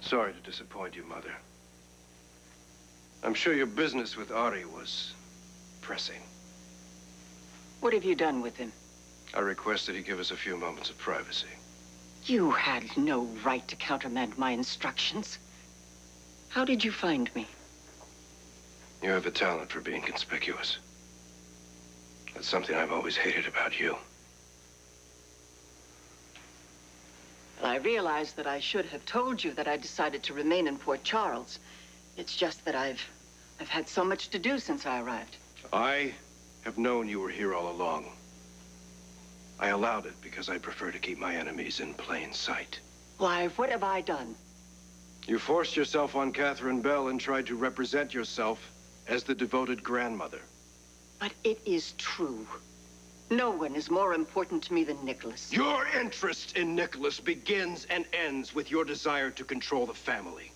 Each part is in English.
Sorry to disappoint you, Mother. I'm sure your business with Ari was pressing. What have you done with him? I requested he give us a few moments of privacy. You had no right to countermand my instructions. How did you find me? You have a talent for being conspicuous. That's something I've always hated about you. Well, I realize that I should have told you that I decided to remain in Port Charles. It's just that I've had so much to do since I arrived. I have known you were here all along. I allowed it because I prefer to keep my enemies in plain sight. Why, what have I done? You forced yourself on Catherine Bell and tried to represent yourself as the devoted grandmother. But it is true. No one is more important to me than Nicholas. Your interest in Nicholas begins and ends with your desire to control the family.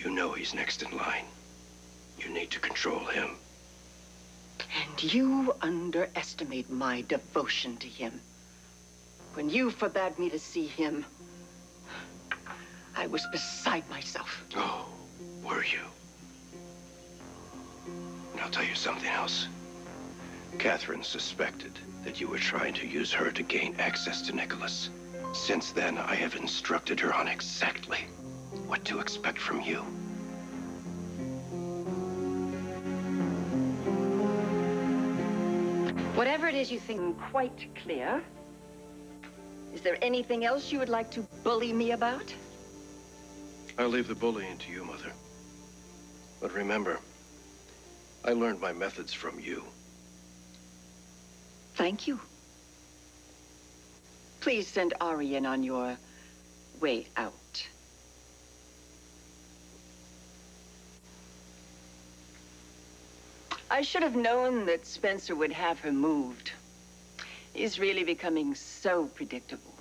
You know he's next in line. You need to control him. And you underestimate my devotion to him. When you forbade me to see him, I was beside myself. Oh, were you? And I'll tell you something else. Catherine suspected that you were trying to use her to gain access to Nicholas. Since then, I have instructed her on exactly what to expect from you. Whatever it is you think quite clear, is there anything else you would like to bully me about? I'll leave the bullying to you, Mother. But remember, I learned my methods from you. Thank you. Please send Ari in on your way out. I should have known that Spencer would have her moved. He's really becoming so predictable.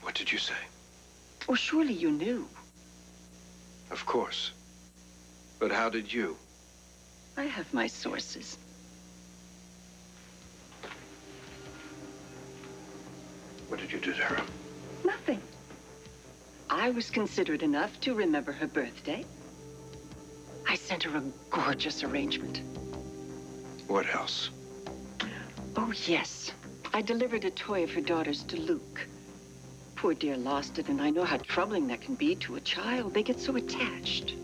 What did you say? Oh, surely you knew. Of course. But how did you? I have my sources. What did you do to her? Nothing. I was considerate enough to remember her birthday. I sent her a gorgeous arrangement. What else? Oh, yes. I delivered a toy of her daughter's to Luke. Poor dear lost it, and I know how troubling that can be to a child. They get so attached.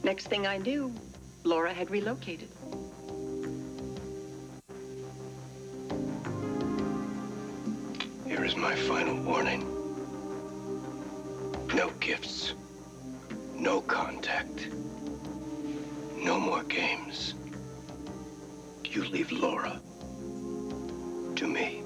Next thing I knew, Laura had relocated. Here is my final warning. No gifts. No contact. No more games. You leave Laura to me.